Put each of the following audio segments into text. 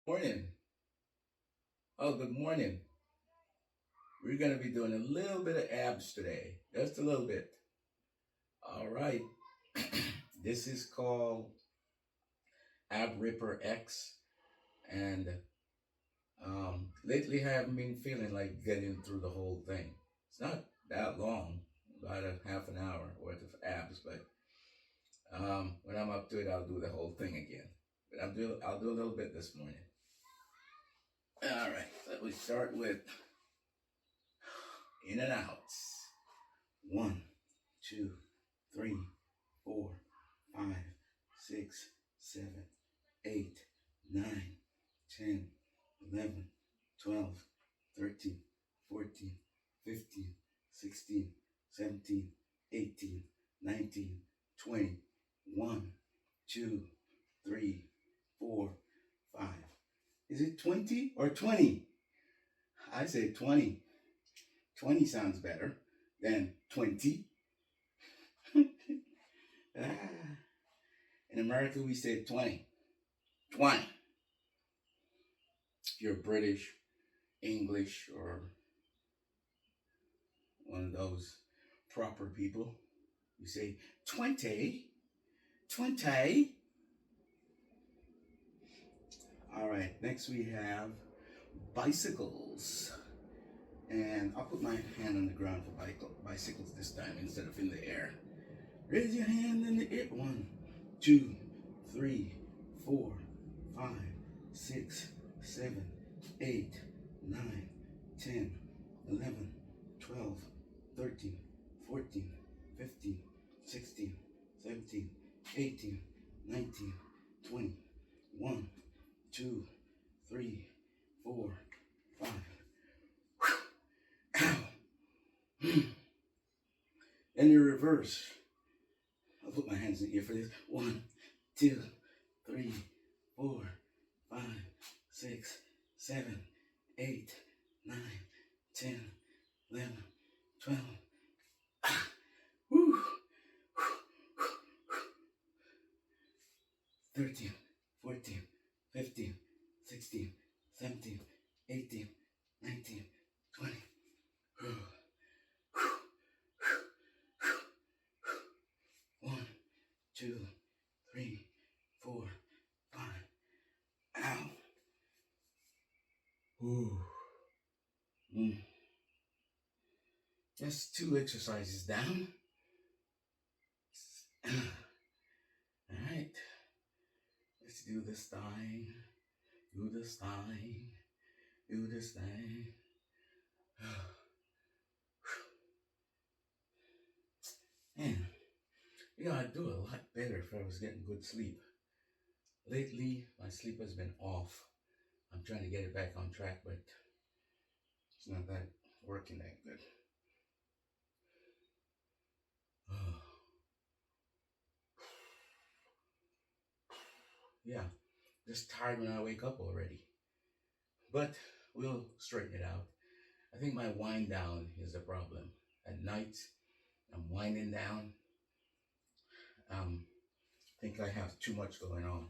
Morning. Oh, good morning. We're going to be doing a little bit of abs today, just a little bit. All right. This is called Ab Ripper X, and lately I haven't been feeling like getting through the whole thing. It's not that long, about a half an hour worth of abs, but when I'm up to it, I'll do the whole thing again. But I'll do a little bit this morning. All right. So we start with in and outs. One, two, three, 4, 5, 6, 7, 8, 9, 10, 11, 12, 13, 14, 15, 16, 17, 18, 19, 20, 1, 2, 3, 4, 5. Is it 20 or 20? I say 20. 20 sounds better than 20. Ah, in America, we say 20. 20. If you're British, English, or one of those proper people, you say 20. 20. All right, next we have bicycles. And I'll put my hand on the ground for bicycles this time instead of in the air. Raise your hand in the air. 1, 2, 3, 4, 5, 6, 7, 8, 9, 10, 11, 12, 13, 14, 15, 16, 17, 18, 19, 20, 1, 2, 3, 4, 5. Ow. And you reverse. I'll put my hands in the ear for this. 1, 2, 3, 4, 5, 6, 7, 8, 9, 10, 11, 12. Woo. 13, 14, 15, 16, 17, 18, 19, 20. 1, 2, 3, 4, 5. Ow. Ooh. Just 2 exercises down. All right. Let's do this thing. Do this thing. Do this thing. Man, I'd do a lot better if I was getting good sleep. Lately, my sleep has been off. I'm trying to get it back on track, but it's not that working that good. Yeah, just tired when I wake up already. But we'll straighten it out. I think my wind down is the problem. At night, I'm winding down. I think I have too much going on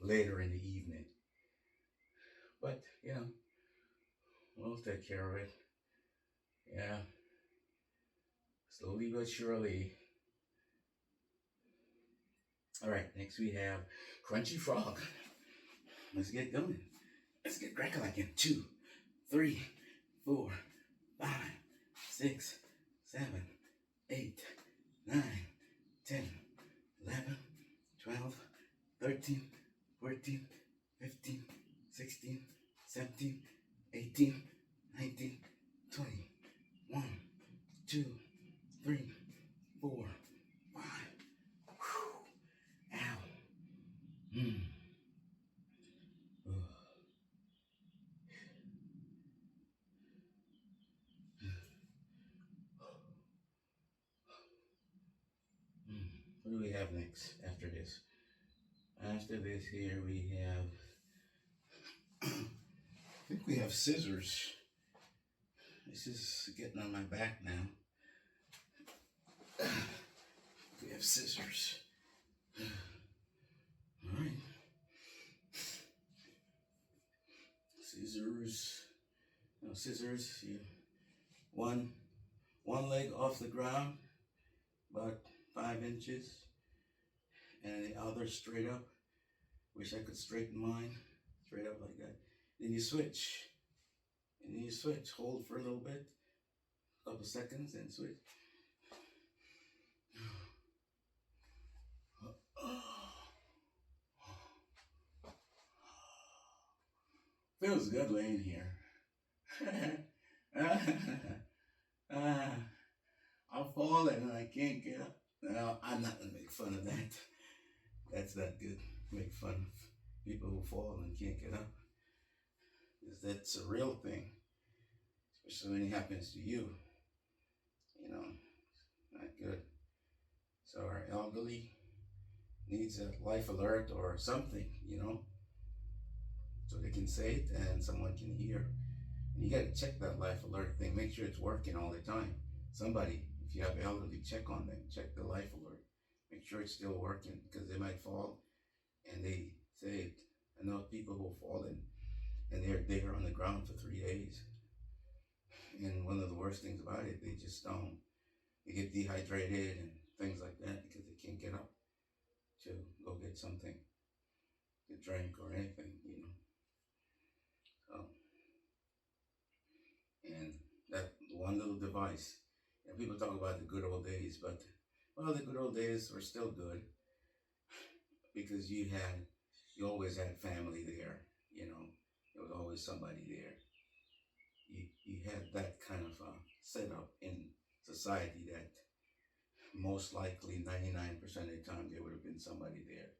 later in the evening. But, we'll take care of it. Yeah, slowly but surely. All right, next we have Crunchy Frog. Let's get going. Let's get cracking again. 2, 3, 4, 5, 6, 7, 8, 9, 10, 11, 12, 13, 14, 15, 16, 17, 18, 19, 20. 1, 2, 3, 4, 5. Ow. Mm. What do we have next after this? After this here we have, I think we have scissors. This is getting on my back now. We have scissors. All right. scissors. Scissors. One one leg off the ground, about 5 inches, and the other straight up. Wish I could straighten mine straight up like that. Then you switch, and then you switch. Hold for a little bit, a couple seconds, and switch. Feels good laying here. I'm falling and I can't get up. No, I'm not gonna make fun of that. That's not good. Make fun of people who fall and can't get up. Because that's a real thing. Especially when it happens to you. Not good. So our elderly needs a life alert or something, so they can say it and someone can hear. And you gotta check that life alert thing. Make sure it's working all the time. Somebody, if you have elderly, check on them. Check the life alert. Make sure it's still working because they might fall and they say it. I know people who fall and they're there on the ground for 3 days. And one of the worst things about it, they just they get dehydrated and things like that because they can't get up to go get something to drink or anything. So, and that one little device, people talk about the good old days, but well, the good old days were still good because you always had family there. There was always somebody there. You had that kind of setup in society that most likely 99% of the time there would have been somebody there.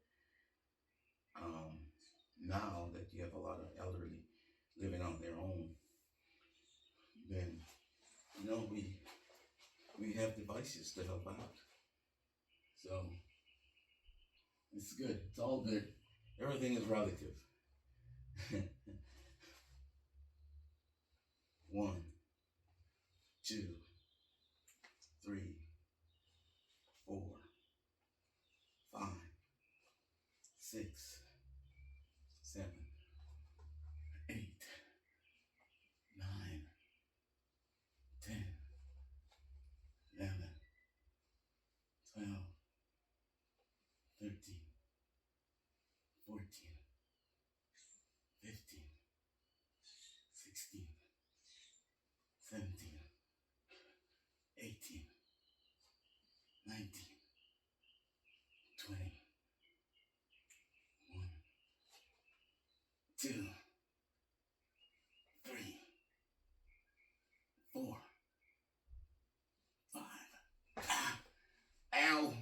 Now that you have a lot of elderly living on their own, then we have devices to help out. So it's good. It's all good. Everything is relative. One, two, three, four, five, six, seven, 8, 9, 10, 11, 12, 13, 14, 15, 16, 17, 18, 19, 20, 1, 2, 3, 4, 5. Ow!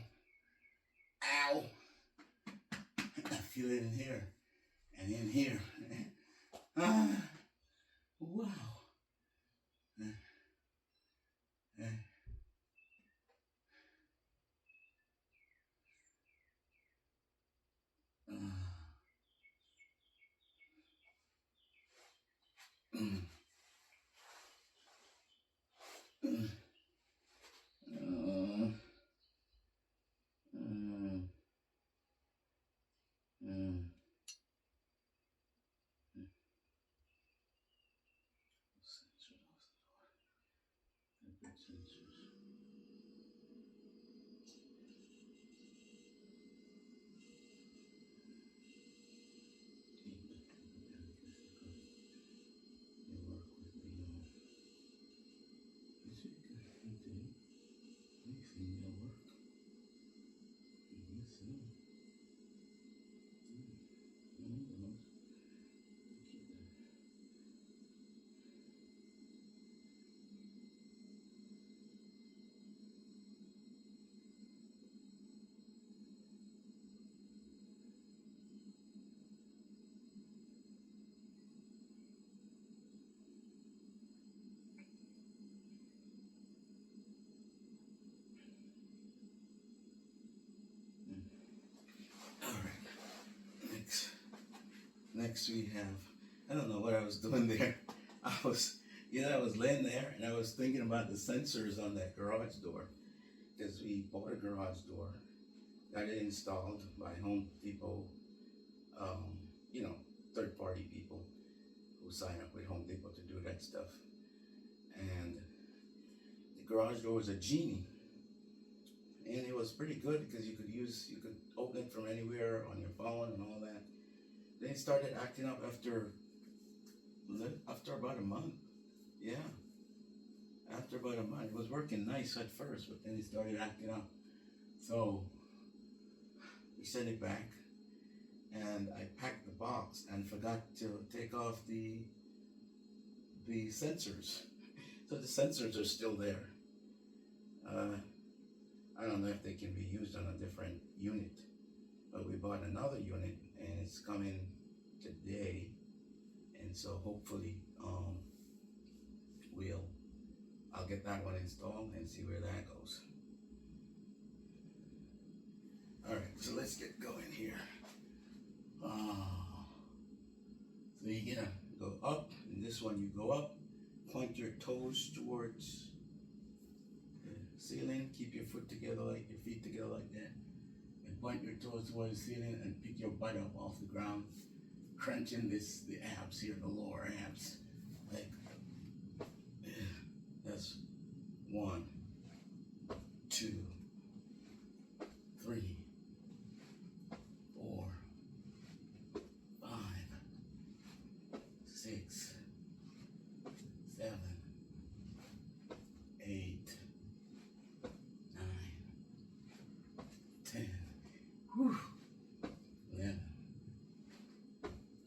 Ow! I feel it in here and in here. Wow. All right. Next we have. I don't know what I was doing there. I was laying there and I was thinking about the sensors on that garage door because we bought a garage door, got it installed by Home Depot, um, you know, third-party people who sign up with Home Depot to do that stuff. And the garage door was a genie, and it was pretty good because you could open it from anywhere on your phone and all that. Then it started acting up after about a month. Yeah, after about a month. It was working nice at first, but then it started acting up. So we sent it back, and I packed the box and forgot to take off the sensors. So the sensors are still there. I don't know if they can be used on a different unit, but we bought another unit and it's coming today, and so hopefully I'll get that one installed and see where that goes. All right, so let's get going here. So you're gonna go up, and this one you go up, point your toes towards the ceiling, keep your feet together like that, and point your toes towards the ceiling and pick your butt up off the ground, crunching the abs here, the lower abs. Like, that's 1, 2, 3, 4, 5, 6, 7, 8, 9, 10, 11,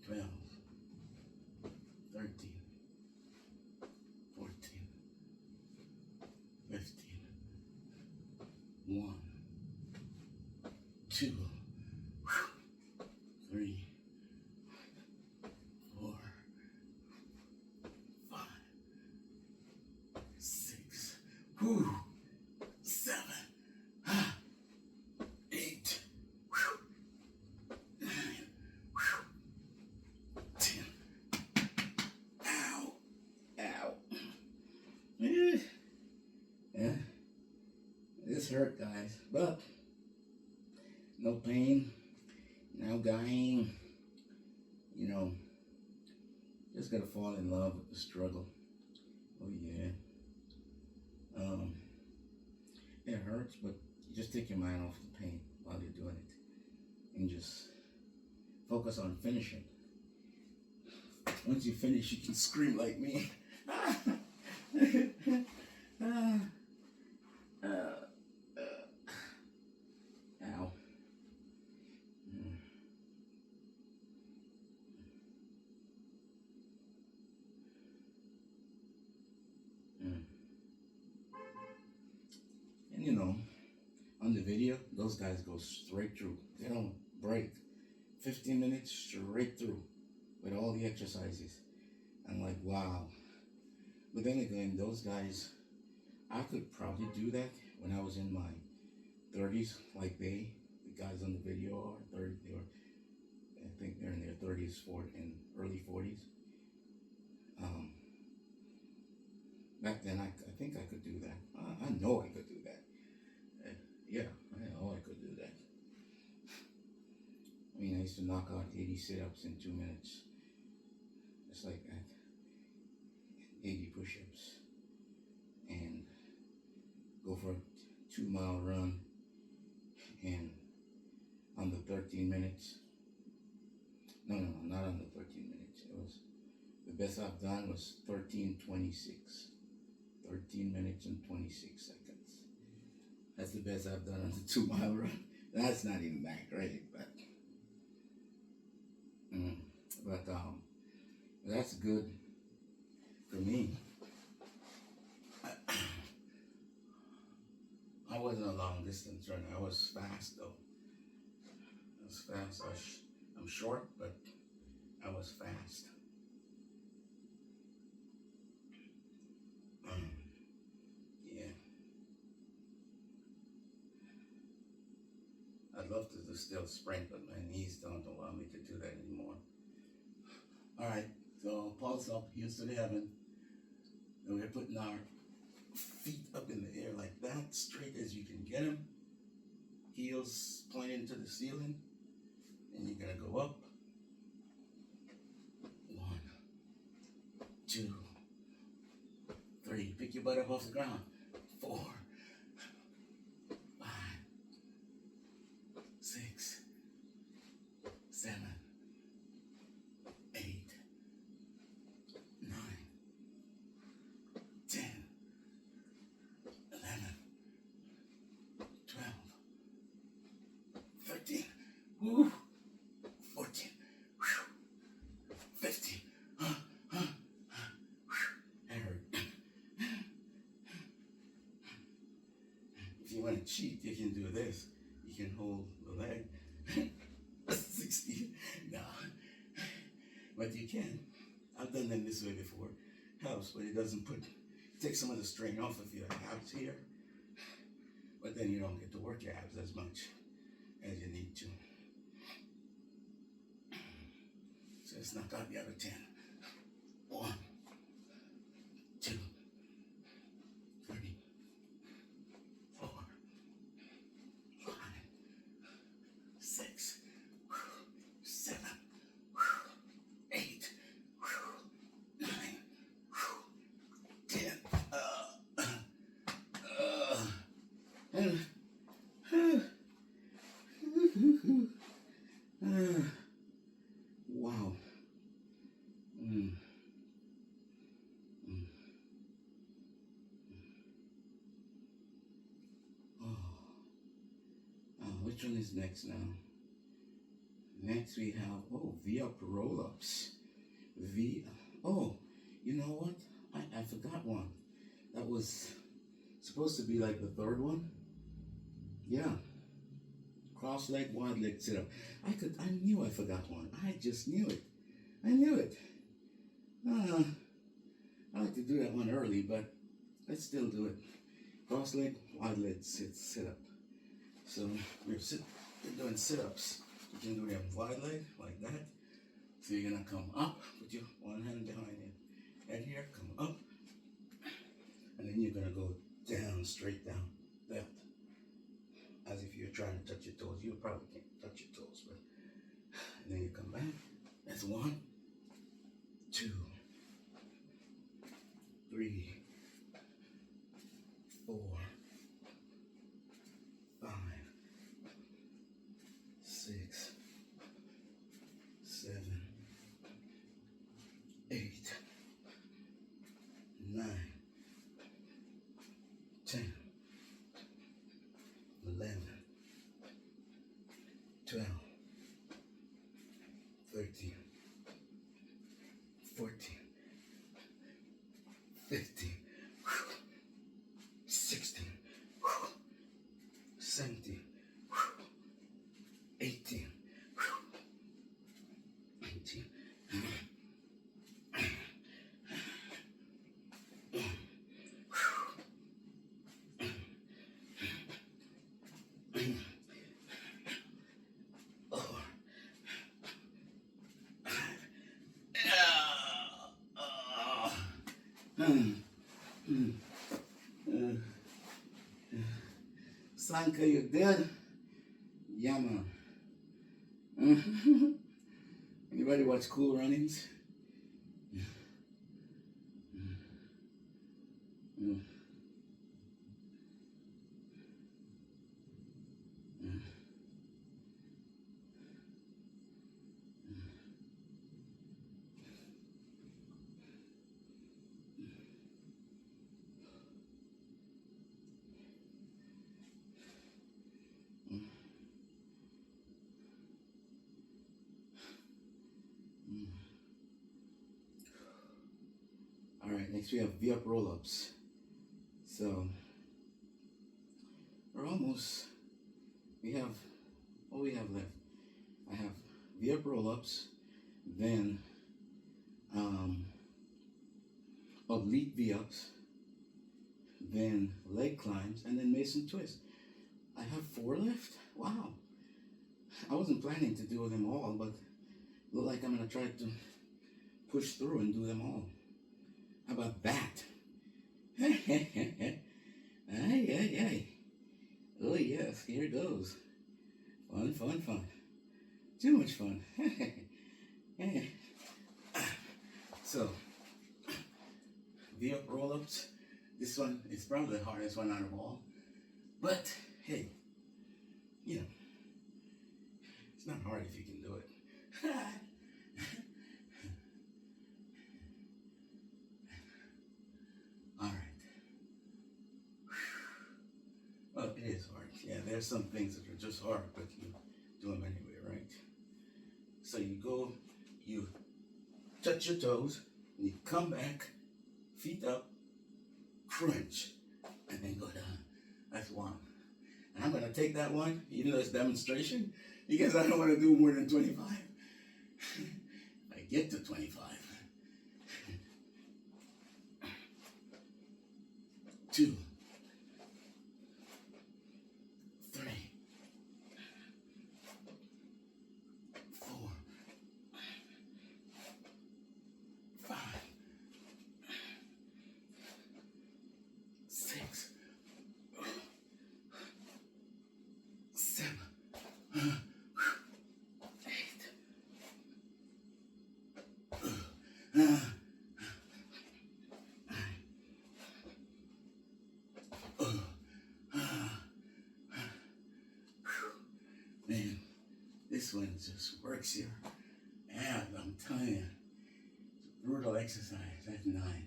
12, 13, 14, 15, 1, 2, 3, 4, 5, 6, 7, 8, 9, 10. Ow. Ow. Yeah. This hurt, guys, but no pain, no dying. You know, just gotta fall in love with the struggle. Oh yeah. It hurts, but you just take your mind off the pain while you're doing it, and just focus on finishing. Once you finish, you can scream like me. Ow. And you know, on the video, those guys go straight through. They don't break. 15 minutes straight through with all the exercises. I'm like, wow. But then again, those guys, I could probably do that when I was in my 30s, like the guys on the video are 30, I think they're in their 30s, 40, and early 40s. Back then, I think I could do that. I know I could do that. Yeah, I know I could do that. I mean, I used to knock out 80 sit-ups in 2 minutes. Just like that. 80 push-ups. And go for a 2-mile run. And on the 13 minutes. No, not on the 13 minutes. It was, the best I've done was 13:26. 13 minutes and 26 seconds. That's the best I've done on the 2-mile run. That's not even that great, but that's good for me. I wasn't a long distance runner. I was fast though. I was fast. I'm short, but I was fast. Yeah. I'd love to still sprint, but my knees don't allow me to do that anymore. All right, so pulse up, heels to the heaven. And we're putting our feet up in the air like that, straight as you can get them. Heels pointing to the ceiling. And you're gonna go up. 1, 2, 3. Pick your butt up off the ground. 4, 5, 6, 7, 8, 9, 10, 11, 12, 13, woo, 14, 15. That hurt. If you want to cheat, you can do this. You can hold the leg. 60. No. But you can. I've done them this way before. Helps, but it doesn't take some of the strain off of your abs here. But then you don't get to work your abs as much as you need to. So let's knock out the other 10. 1, 2, 3, 4, 5, 6, 7, 8, 9, 10. Wow. Which one is next now? Next we have, V-up roll-ups. Oh, you know what? I forgot one. That was supposed to be like the third one. Yeah. Cross leg, wide leg sit up. I knew I forgot one. I just knew it. I knew it. I like to do that one early, but let's still do it. Cross leg, wide leg sit up. So we're doing sit-ups. You can do them wide leg like that. So you're gonna come up, put your one hand behind your head here, come up, and then you're gonna go down, straight down, left, as if you're trying to touch your toes. You probably can't touch your toes, but and then you come back. That's 1, 2, 3, 4, 5, 6, 7, 8, 9, 10, 11, 12, 13, 14, 15, 16, 17, 18, 19, Sanka, you dead? Yeah, man. Anybody watch Cool Runnings? All right, next we have V-up roll-ups. So we're almost, we have, what we have left? I have V-up roll-ups, then oblique V-ups, then leg climbs, and then Mason twist. I have 4 left. Wow. I wasn't planning to do them all, but look like I'm gonna try to push through and do them all. How about that? Ay, ay, ay. Oh yes, here it goes. Fun, fun, fun. Too much fun. So, V-up roll-ups. This one is probably the hardest one out of all. But hey, you know, it's not hard if you can do it. All right. Well, it is hard. Yeah, there's some things that are just hard, but you do them anyway, right? So you go, you touch your toes, and you come back, feet up, crunch, and then go down. That's one. And I'm gonna take that one, even though it's demonstration, because I don't want to do more than 25. I get to 25. 2, 3, 4, 5, 6, 7, 8. Man, this one just works here. Yeah, I'm telling you, it's a brutal exercise. That's 9.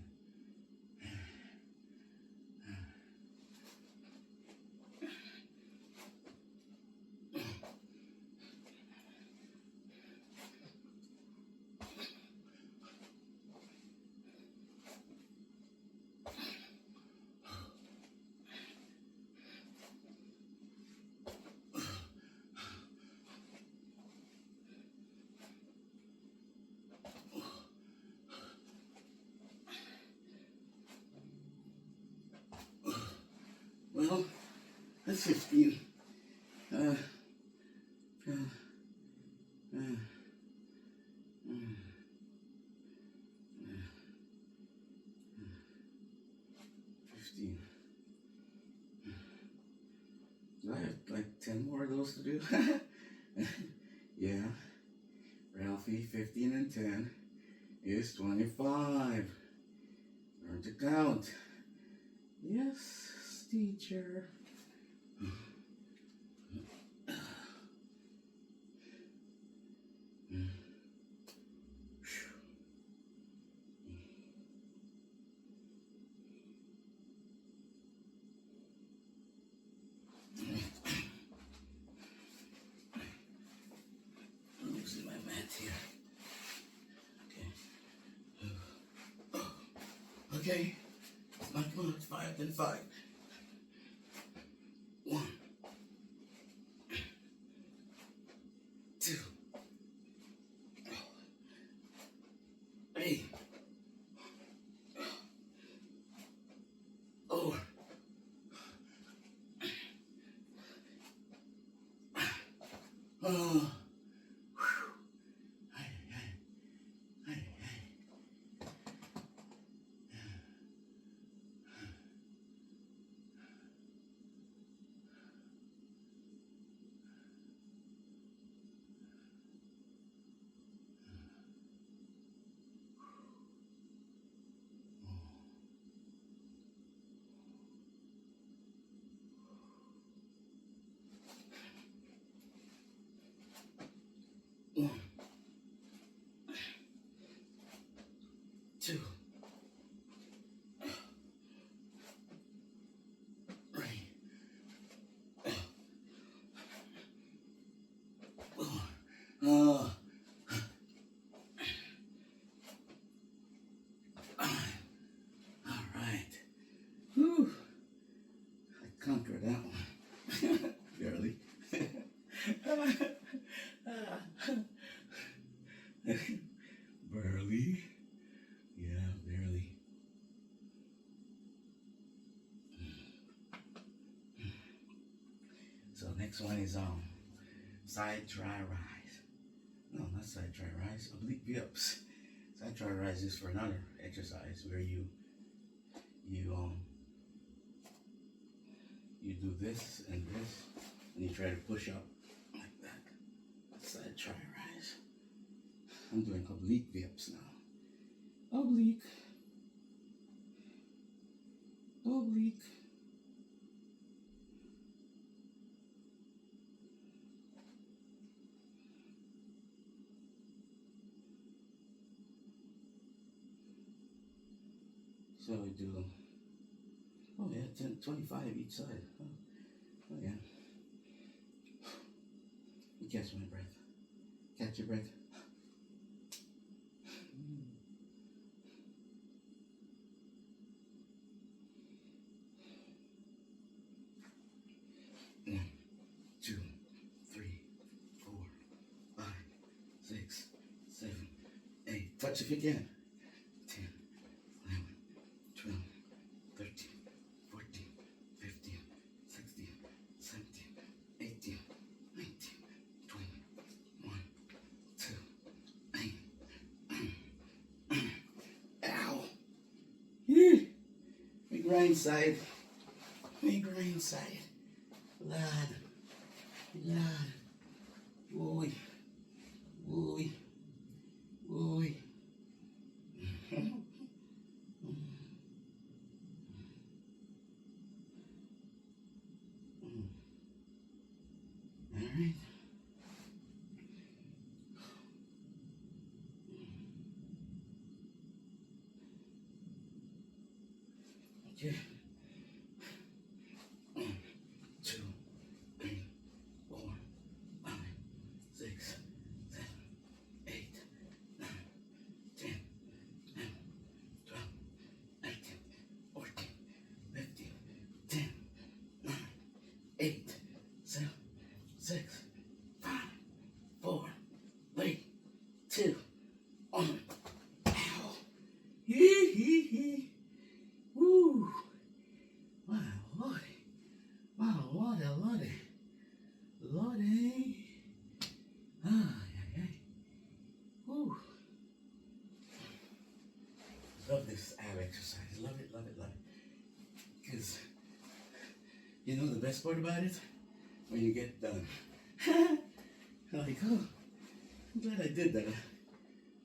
Well, that's 15. 15. Do I have like 10 more of those to do? Yeah. Ralphie, 15 and 10 is 25. Learn to count. Yes, teacher. I'm using my mat here. Okay. Okay. It's not going to 5 then 5. 1, 2, 3, 4. Oh. Hey, hey, hey, hey. One, 2, 3, 4. Oh. 5. All right. Whew. I conquered that one. Barely. Barely. Yeah, barely. So next one is side try rise. No, not side try rise. Oblique dips. Side try rise is for another exercise where you do this and you try to push up like that. Side try rise. I'm doing oblique dips now. Oblique. leak. So we do, oh yeah, 10, 25 each side. Oh yeah. You catch my breath. Catch your breath. One, two, three, four, five, six, seven, eight. Touch if you can. 10, 11, 12, 13, 14, 15, 16, 17, 18, 19, 20, 1, 2, ow! Yeah. Migraine side. Migraine side. Lad. Lad. Boy. Boy. Boy. Alright. Okay. 1, 2, 3, 4, 5, 6, 7, 8, 9, 10, 11, 12, 13, 14, 15, 10, 9, 8, 7, 6, 5, 4, 3, 2, 1. Ow. Hee hee hee. Woo. Wow, Lordy. Wow, Lordy, Lordy. Lordy. Ah, yeah, yeah. Woo. Love this ab exercise. Love it, love it, love it. Because, you know the best part about it? When you get done. Like, oh, I'm glad I did that.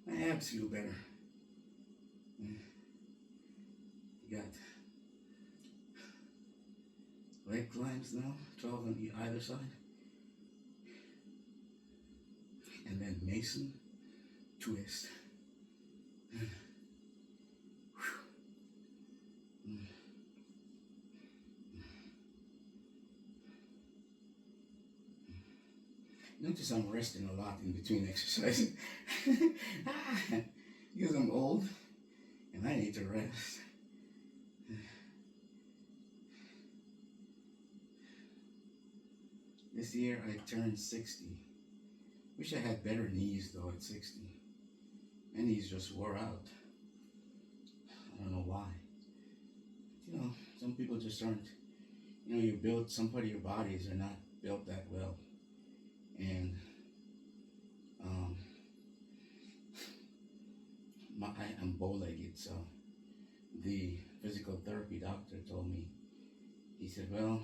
My abs feel better. You got leg climbs now, 12 on either side. And then Mason twist. Notice I'm resting a lot in between exercises. Because I'm old and I need to rest. This year I turned 60. Wish I had better knees though at 60. My knees just wore out. I don't know why. You know, some people just aren't, you know, you're built, some part of your bodies are not built that well. And I'm bow-legged, so the physical therapy doctor told me, he said, well,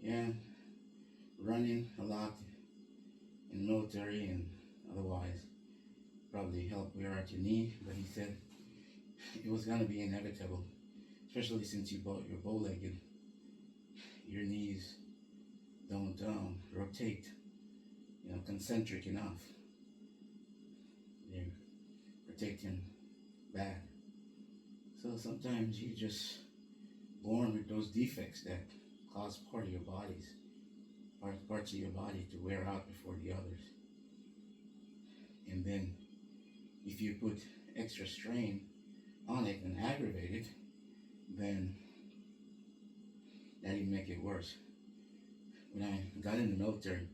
yeah, running a lot in military and otherwise probably help wear out your knee, but he said it was going to be inevitable, especially since you're bow-legged. Your knees don't rotate, you know, concentric enough. They're rotating bad. So sometimes you're just born with those defects that cause parts of your body to wear out before the others. And then if you put extra strain on it and aggravate it, then that even make it worse. When I got in the military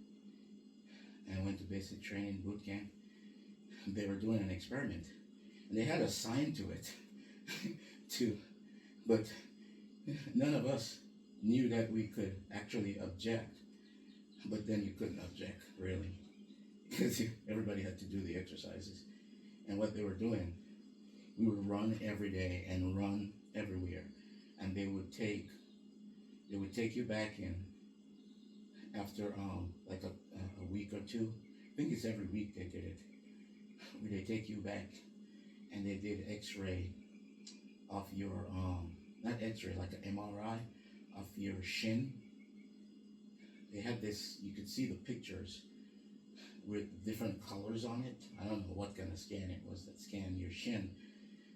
and I went to basic training boot camp, they were doing an experiment and they had a sign to it too, but none of us knew that we could actually object. But then you couldn't object really, because everybody had to do the exercises. And what they were doing, we would run every day and run everywhere, and they would take you back in after like a week or two. I think it's every week they did it. They take you back and they did X-ray of your not X-ray, like an MRI of your shin. They had this, you could see the pictures with different colors on it. I don't know what kind of scan it was that scanned your shin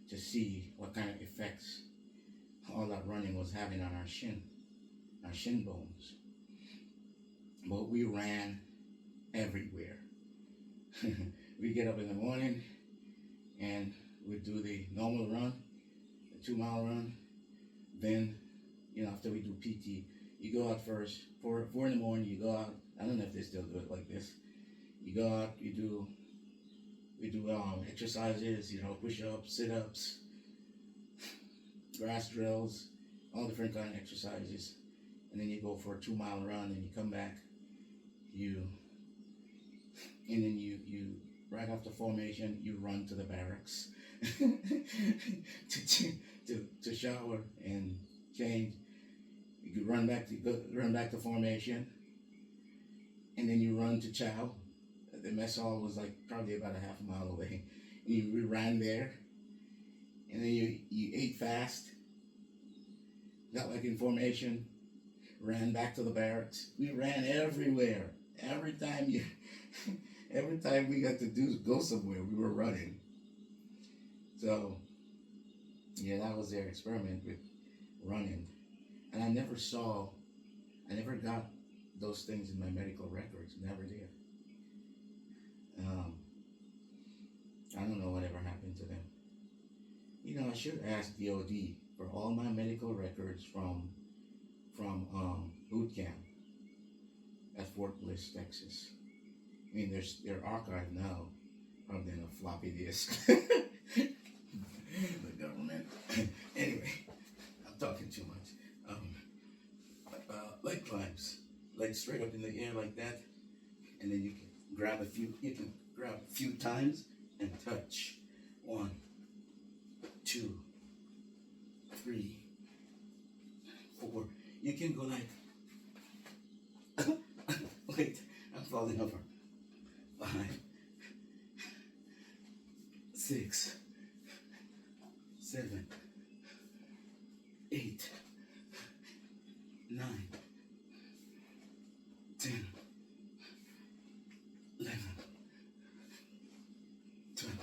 to see what kind of effects all that running was having on our shin bones. But we ran everywhere. We get up in the morning and we do the normal run, the 2 mile run. Then, after we do PT, you go out first, 4 in the morning, you go out. I don't know if they still do it like this. You go out, we do exercises, push-ups, sit-ups, grass drills, all different kind of exercises. And then you go for a 2 mile run and you come back, and then you right after formation, you run to the barracks to shower and change. You could run back to formation, and then you run to chow. The mess hall was like probably about a half a mile away. And you ran there, and then you ate fast. Got like in formation, ran back to the barracks. We ran everywhere. Every time we got to go somewhere, we were running. So, yeah, that was their experiment with running. And I never got those things in my medical records. Never did. I don't know whatever happened to them. I should ask DOD for all my medical records from boot camp at Fort Bliss, Texas. I mean, they're archived now, probably in a floppy disk. The government. Anyway, I'm talking too much. Leg climbs, legs straight up in the air like that, and then you can grab a few times and touch. 1, 2, 3, 4. You can go like, wait, I'm falling over. 5, 6, 7, 8, 9, 10, 11, 12.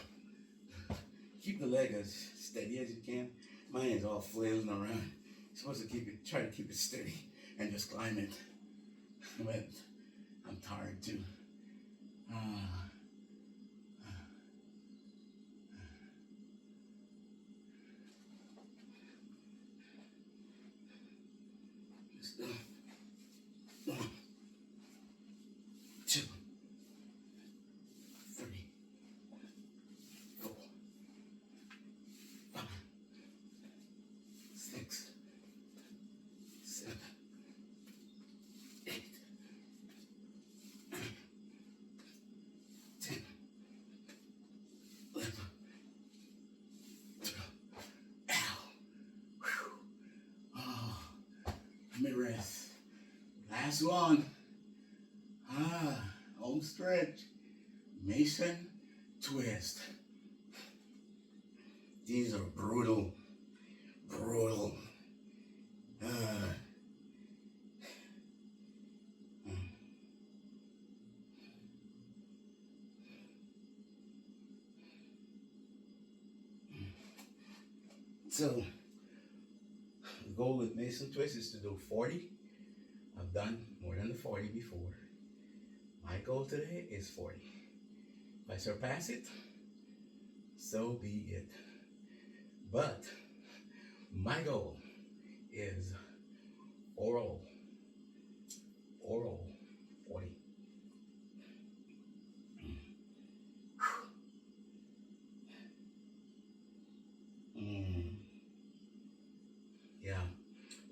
Keep the leg as steady as you can. Mine is all flailing around. You're supposed to try to keep it steady and just climb it. But I'm tired too. Let's go. 1, 2, 3, 4, 5, 6, 7, 8, 9, 10, 11, 12. Ow. Whew. Oh, let me rest. Last one. Home stretch. Mason twist. These are brutal. So, the goal with Mason twist is to do 40. I've done more than the 40 before. My goal today is 40. If I surpass it, so be it. But my goal is oral 40.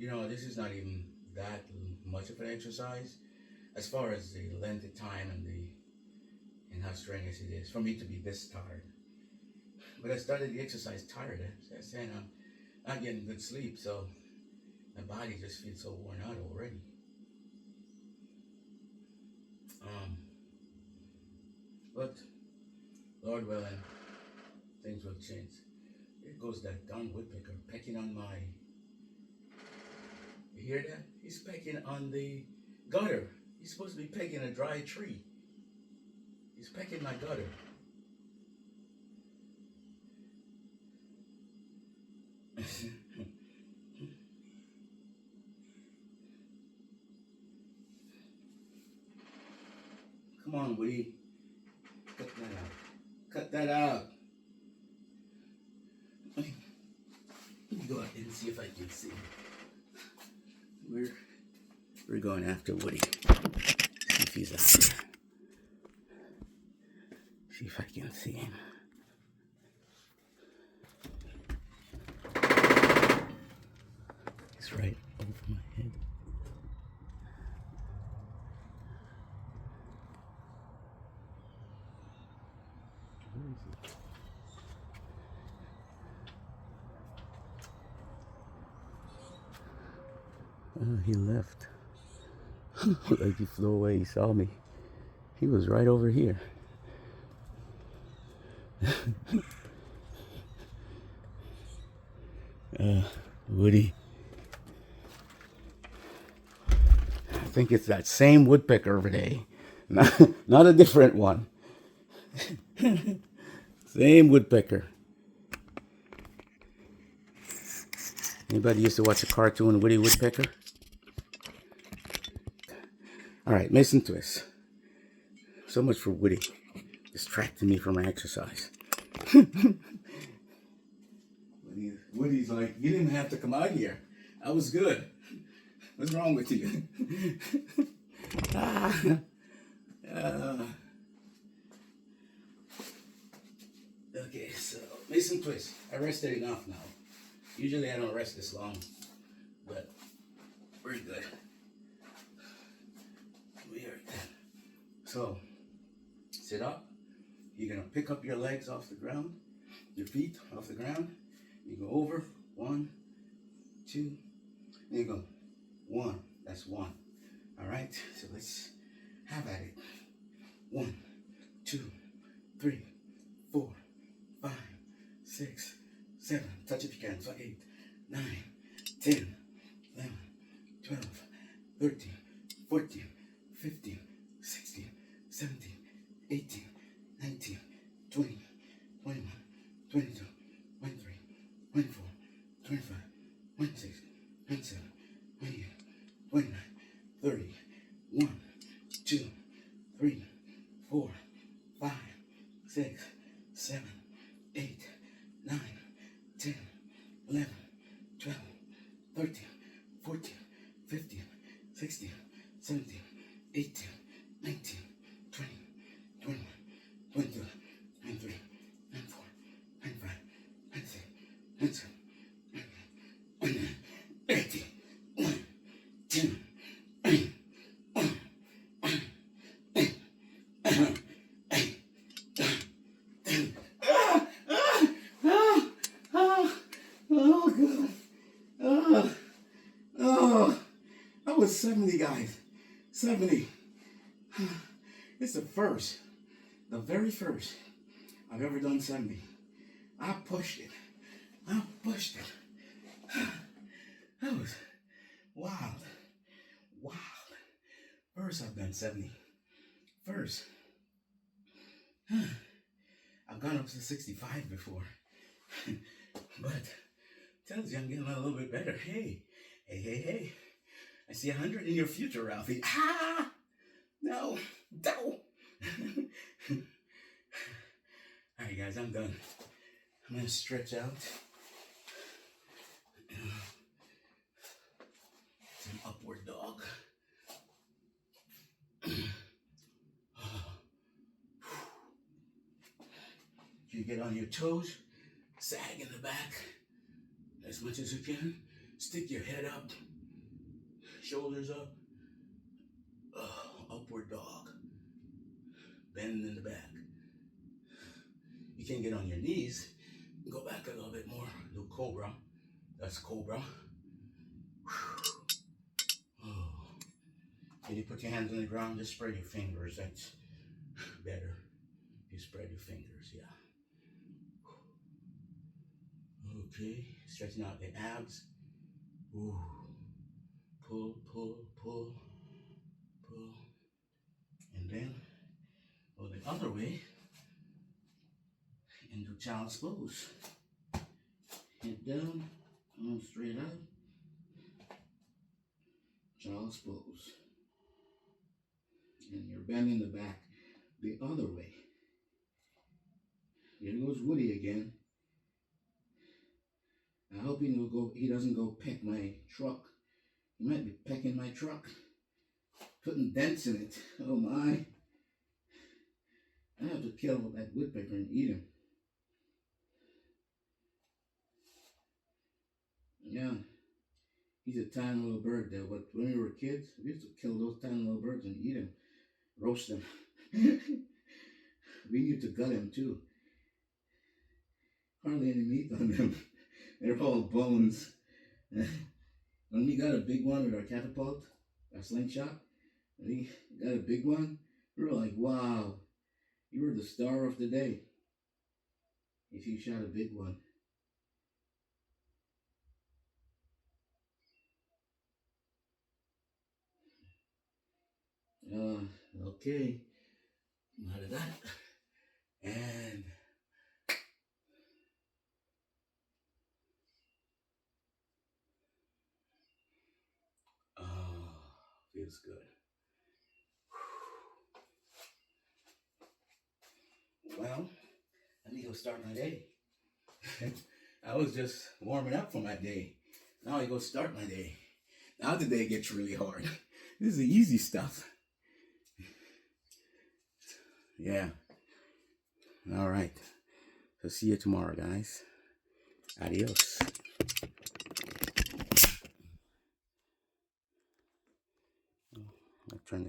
Yeah, this is not even that much of an exercise as far as the length of time and how strenuous it is for me to be this tired. But I started the exercise tired. I said I'm not getting good sleep, so my body just feels so worn out already. But Lord willing, things will change. It goes that darn woodpecker pecking on my You hear that? He's pecking on the gutter. He's supposed to be pecking a dry tree. He's pecking my gutter. Come on, Woody. Cut that out. Cut that out. Let me go out and see if I can see. We're going after Woody. See if he's out there. See if I can see him. He's right over my head. Where is he? Oh, he left. Like he flew away. He saw me. He was right over here. Woody. I think it's that same woodpecker over there. Not a different one. Same woodpecker. Anybody used to watch a cartoon, Woody Woodpecker? All right, Mason Twist. So much for Woody. Distracting me from my exercise. Woody's like, you didn't have to come out here. I was good. What's wrong with you? Okay, so Mason Twist. I rested enough now. Usually I don't rest this long, but we're good. We are good. So, sit up. You're gonna pick up your legs off the ground, your feet off the ground. You go over, 1, 2, and you go 1. That's 1. All right. So let's have at it. 1, 2, 3, 4, 5, 6, 7. Touch if you can. 8, 9, 10, 11, 12, 13, 14, 15, 16, 17, 18, 19, 20, 21, 22, 23, 24, 25, 26, 27, 28, 29, 30, 1, 2, 3, 4, 5, 6, 7, 8, 9, 10, 11, 12, 13, 14, 15, 16, 17, 18, 19, 20, 21, 22, 23, 24, 25, 26, 27, 28, 30, 1, 2, 3, 70, guys. 70. It's the first, the very first I've ever done 70. I pushed it. I pushed it. That was wild. Wild. First I've done 70. First. I've gone up to 65 before. But tells you I'm getting a little bit better. Hey. Hey. I see 100 in your future, Ralphie. Ah! No. All right, guys, I'm done. I'm going to stretch out. It's an upward dog. You get on your toes, sag in the back as much as you can. Stick your head up, shoulders up. Upward dog. Bend in the back. You can get on your knees. Go back a little bit more. Do cobra. That's cobra. Oh. Can you put your hands on the ground? Just spread your fingers. That's better. You spread your fingers, yeah. Okay. Stretching out the abs. Ooh. pull, pull, pull, pull, and then go the other way and do child's pose. Head down, arms straight out, child's pose. And you're bending the back the other way. Here goes Woody again. I hope he doesn't go peck my truck. He might be pecking my truck. Putting dents in it. Oh my. I have to kill that woodpecker and eat him. Yeah. He's a tiny little bird there, but when we were kids, we used to kill those tiny little birds and eat them. Roast them. We need to gut them too. Hardly any meat on them. They're all bones. When we got a big one with our catapult, our slingshot, and we got a big one, we were like, wow, you were the star of the day if you shot a big one. Okay, out of that, and feels good. Well, let me go start my day. I was just warming up for my day. Now I go start my day. Now the day gets really hard. This is the easy stuff. Yeah. All right. So see you tomorrow, guys. Adios. I'm trying to